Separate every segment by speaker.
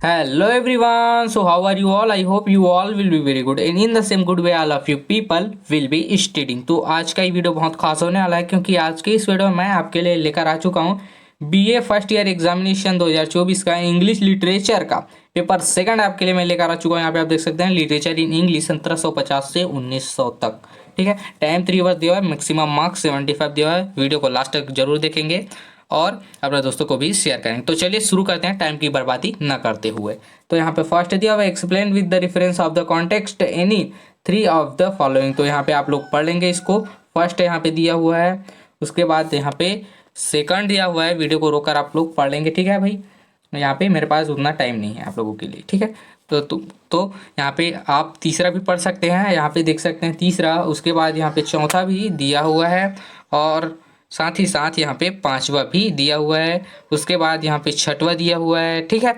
Speaker 1: Hello everyone. So how are you all? I hope you all will be very good. And in the same good way, all of you people will be studying. तो आज का ये video बहुत खास होने वाला है क्योंकि आज के इस वीडियो में मैं आपके लिए लेकर आ चुका हूँ बीए फर्स्ट ईयर एग्जामिनेशन 2024 का इंग्लिश लिटरेचर का पेपर सेकंड आपके लिए मैं लेकर आ चुका हूँ। यहाँ पे आप देख सकते हैं लिटरेचर इन इंग्लिश 1750 से 1900 तक। ठीक है, टाइम 3 आवर्स दिया हुआ है, मैक्सिमम मार्क्स 75 दिया हुआ है। वीडियो को लास्ट तक जरूर देखेंगे और अपने दोस्तों को भी शेयर करेंगे। तो चलिए शुरू करते हैं टाइम की बर्बादी न करते हुए। तो यहाँ पे फर्स्ट दिया हुआ है explain with the reference of the context any three of the following. तो यहाँ पे आप लोग पढ़ लेंगे इसको। फर्स्ट यहाँ पे दिया हुआ है, उसके बाद यहाँ पे सेकंड दिया हुआ है। वीडियो को रोककर आप लोग पढ़ लेंगे, ठीक है भाई। यहाँ पे मेरे पास उतना टाइम नहीं है आप लोगों के लिए, ठीक है। तो यहाँ पे आप तीसरा भी पढ़ सकते हैं, यहाँ पे देख सकते हैं तीसरा। उसके बाद यहाँ पे चौथा भी दिया हुआ है और साथ ही साथ यहाँ पे पांचवा भी दिया हुआ है। उसके बाद यहाँ पे छठवा दिया हुआ है, ठीक है।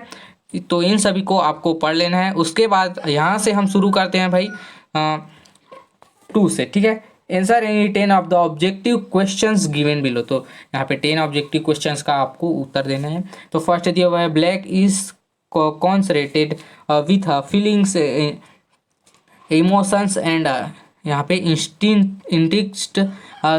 Speaker 1: तो इन सभी को आपको पढ़ लेना है। उसके बाद यहाँ से हम शुरू करते हैं भाई 2 से, ठीक है। Answer any 10 of the objective questions given below. तो यहाँ पे 10 ऑब्जेक्टिव क्वेश्चंस का आपको उत्तर देना है। तो फर्स्ट दिया हुआ है black is consecrated with feelings emotions and यहाँ पे interest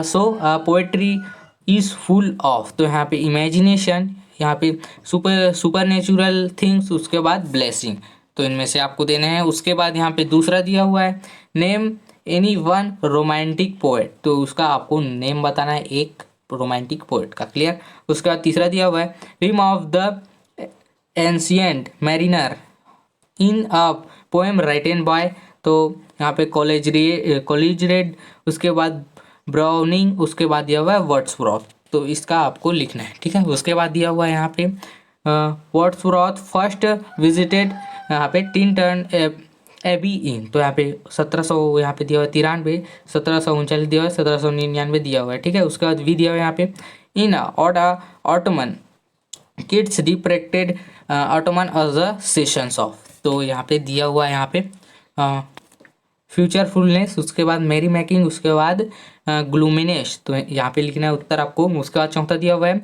Speaker 1: so poetry is full of. तो यहाँ पे इमेजिनेशन, यहाँ पे सुपर नेचुरल थिंग्स, उसके बाद ब्लेसिंग। तो इनमें से आपको देना है। उसके बाद यहाँ पे दूसरा दिया हुआ है name any one romantic poet. तो उसका आपको नेम बताना है एक रोमांटिक पोएट का, क्लियर। उसके बाद तीसरा दिया हुआ है rime of the ancient mariner in a poem written by. तो यहाँ पे कॉलेज रेड, उसके बाद ब्राउनिंग, उसके बाद दिया हुआ है वर्ड्सवर्थ। तो इसका आपको लिखना है, ठीक है। उसके बाद दिया हुआ है यहाँ पे वर्ड्सवर्थ फर्स्ट विजिटेड यहाँ पे टिंटन एबी इन। तो यहाँ पे 1700 यहाँ पे दिया हुआ है 93, 1739 दिया हुआ है, 1799 दिया हुआ है, ठीक है। उसके बाद भी दिया हुआ है यहाँ पे in autumn Keats depicted autumn as a seasons of. तो यहाँ पे दिया हुआ है यहाँ पे फ्यूचरफुलनेस, उसके बाद मैरी मैकिंग, उसके बाद ग्लूमिनेस। तो यहाँ पे लिखना है उत्तर आपको। उसके बाद चौथा दिया हुआ है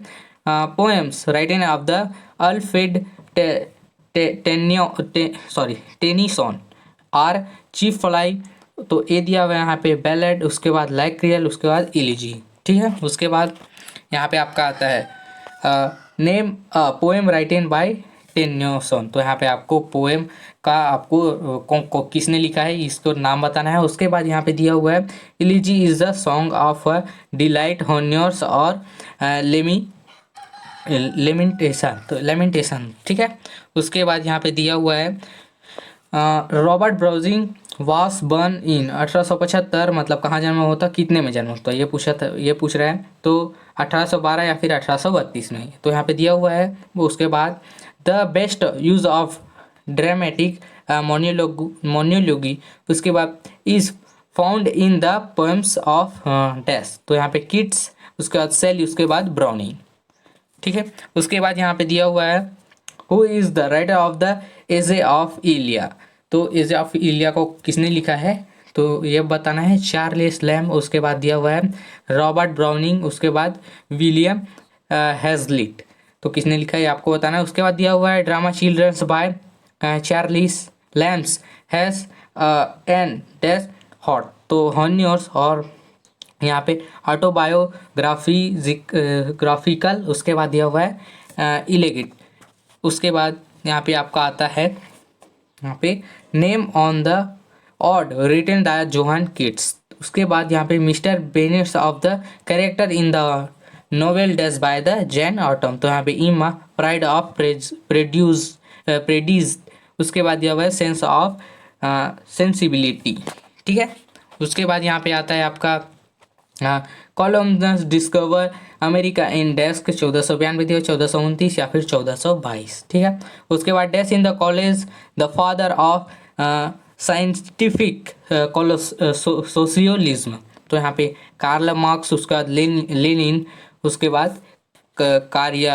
Speaker 1: poems written of the Alfred Tennyson are chief fly. तो ए दिया हुआ है यहाँ पे बैलेड, उसके बाद लाइक रियल, उसके बाद इलीजी, ठीक है। उसके बाद यहाँ पे आपका आता है name poem written by Tennyson. तो यहाँ पे आपको पोएम का आपको किसने लिखा है इसको नाम बताना है। उसके बाद यहाँ पे दिया हुआ है elegy is the song of delight honours और लेमेंटेशन। तो लेमेंटेशन, ठीक है। उसके बाद यहाँ पे दिया हुआ है रॉबर्ट ब्राउजिंग वास बर्न इन 1875। मतलब कहाँ जन्म होता, कितने में जन्म होता, ये पूछ रहा है। तो 1812 या फिर 1832 में। तो यहाँ पे दिया हुआ है। उसके बाद the best use of dramatic monologue, उसके बाद is found in the poems of dash. तो यहाँ पे किट्स, उसके बाद सेली, उसके बाद ब्राउनिंग, ठीक है। उसके बाद यहाँ पे दिया हुआ है who is the writer of the age of Iliad. तो एजे ऑफ इलिया को किसने लिखा है तो ये बताना है चार्ल्स लैम। उसके बाद दिया हुआ है रॉबर्ट ब्राउनिंग, उसके बाद विलियम हैजलिट। तो किसने लिखा है आपको बताना है। उसके बाद दिया हुआ है drama childrens by Charles Lambs has an dash hot. तो हॉन्योर्स और यहाँ पे ग्राफिकल। उसके बाद दिया हुआ है इलेगिट। उसके बाद यहाँ पे आपका आता है यहाँ पे name on the ode written the John Keats. उसके बाद यहाँ पे mister Bennet's of the character in the novel dash by the Jane Austen. तो यहाँ पे इमा प्राइड ऑफ प्रेडीज। उसके बाद दिया हुआ है सेंस ऑफ सेंसिबिलिटी, ठीक है। उसके बाद यहाँ पे आता है आपका कॉलम्बस डिस्कवर अमेरिका इन डेस्क 1492 दिया, 1429 या फिर 1422, ठीक है। उसके बाद dash in the college the father of scientific socialism. तो यहाँ पे कार्ल मार्क्स, उसका लेनिन, उसके बाद कार्यल,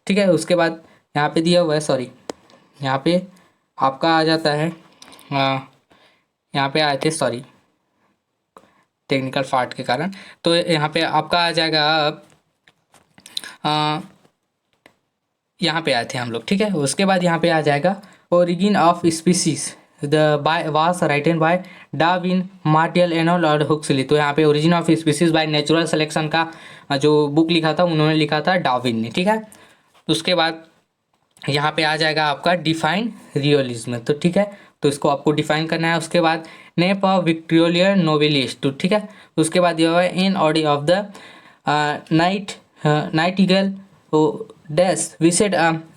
Speaker 1: ठीक है। उसके बाद यहाँ पे दिया हुआ है यहाँ पे आपका आ जाता है यहाँ पे आए थे टेक्निकल फॉल्ट के कारण। तो यहाँ पे आपका आ जाएगा यहाँ पे आए थे हम लोग, ठीक है। उसके बाद यहाँ पे आ जाएगा origin of species the by was written by Darwin, Martial, Arnold और हुक्सली। तो यहाँ पे origin of species by natural selection का जो बुक लिखा था उन्होंने लिखा था डार्विन ने, ठीक है। उसके बाद यहाँ पे आ जाएगा आपका डिफाइन रियलिज्म, तो ठीक है, तो इसको आपको डिफाइन करना है। उसके बाद नेप ऑफ विक्टोरिया नोवेलिस्ट, तो ठीक है। उसके बाद यह है in ode of the nightingale dash we said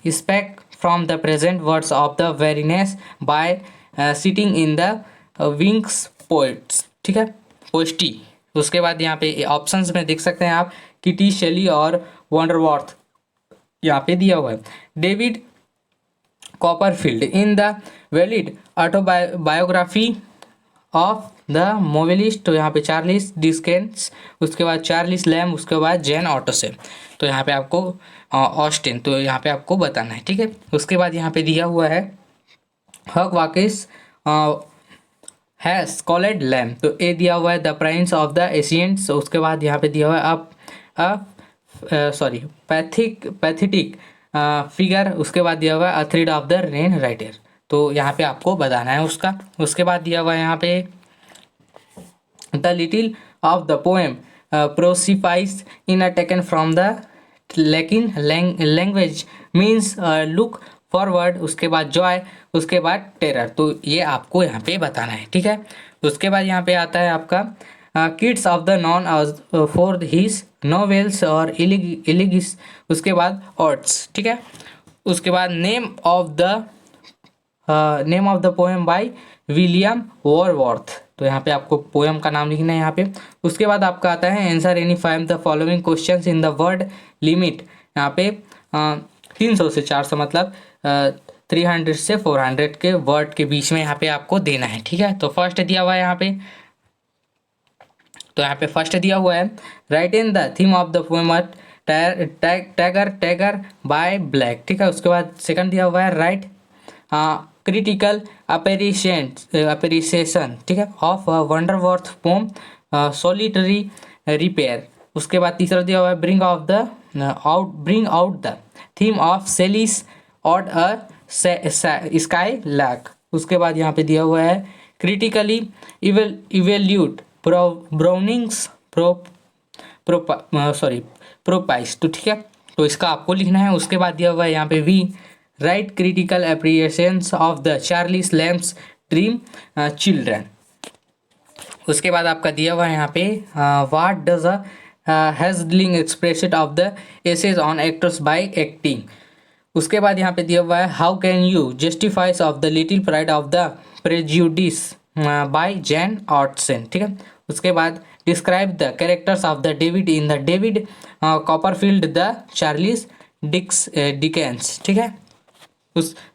Speaker 1: speak from the present words of the weariness by sitting in the wings poets, ठीक है, पोस्टी। उसके बाद यहाँ पे ऑप्शंस में देख सकते हैं आप किटी, शेली और वंडरवर्थ यहाँ पे दिया हुआ है। David Copperfield in the valid autobiography of the novelist, तो यहाँ पे चार्लिस डिकेंस, उसके बाद चार्लिस लैम, उसके बाद जैन ऑटोसेन, तो यहाँ पे आपको ऑस्टिन, तो यहाँ पे आपको बताना है, ठीक है। उसके बाद यहाँ पे दिया हुआ है हक वाकिस हैज कॉलेड लैम, तो ए दिया हुआ है द प्राइंस ऑफ द एशियंट्स। उसके बाद यहाँ पे दिया हुआ है पैथेटिक फिगर, उसके बाद दिया हुआ है a thread of the rain writer, तो यहाँ पे आपको बताना है उसका। उसके बाद दिया हुआ है यहाँ पे the little of the poem Prospice in a taken from the Latin language means look forward, उसके बाद जॉय, उसके बाद टेरर, तो ये आपको यहाँ पे बताना है, ठीक है। उसके बाद यहाँ पे आता है आपका kids of the known for his novels और इलिगिस, उसके बाद ऑर्ट्स, ठीक है। उसके बाद name of the poem by William वॉरवर्थ, तो यहाँ पे आपको पोएम का नाम लिखना है यहाँ पे। उसके बाद आपका आता है answer any five the following questions in the word limit, यहाँ पे 300 से 400 मतलब 300 से 400 के वर्ड के बीच में यहाँ पे आपको देना है, ठीक है। तो फर्स्ट दिया हुआ है यहाँ पे, तो यहाँ पे फर्स्ट दिया हुआ है write in the theme of the poem tiger by Blake, ठीक है। उसके बाद सेकंड दिया हुआ है राइट क्रिटिकल अप्रिसिएशन, ठीक है, of Wordsworth poem solitary reaper. उसके बाद तीसरा दिया हुआ है bring out the theme of Shelley's ode a skylark. उसके बाद यहाँ पे दिया हुआ है क्रिटिकली इवेल्यूट ब्राउनिंग्स प्रोपाइस, तो ठीक है, तो इसका आपको लिखना है। उसके बाद दिया हुआ है यहाँ पे we write critical appreciations of the Charles Lamb's dream children. उसके बाद आपका दिया हुआ है यहाँ पे what does Hazlitt expression of the essays on actors by acting. उसके बाद यहाँ पे दिया हुआ है how can you justifies of the little pride of the prejudice by Jane ऑटसन, ठीक है। उसके बाद describe the characters of the David in the David Copperfield the Charles Dickens, ठीक है।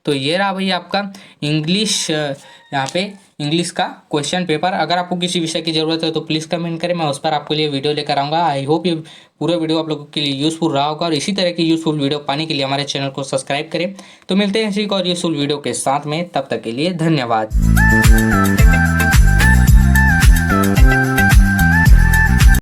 Speaker 1: तो ये रहा भाई आपका इंग्लिश, यहाँ पे इंग्लिश का क्वेश्चन पेपर। अगर आपको किसी विषय की ज़रूरत है तो प्लीज़ कमेंट करें, मैं उस पर आपके लिए वीडियो लेकर आऊँगा। आई होप ये पूरा वीडियो आप लोगों के लिए यूज़फुल रहा होगा, और इसी तरह की यूज़फुल वीडियो पाने के लिए हमारे चैनल को सब्सक्राइब करें। तो मिलते हैं इसी और यूज़फुल वीडियो के साथ में, तब तक के लिए धन्यवाद।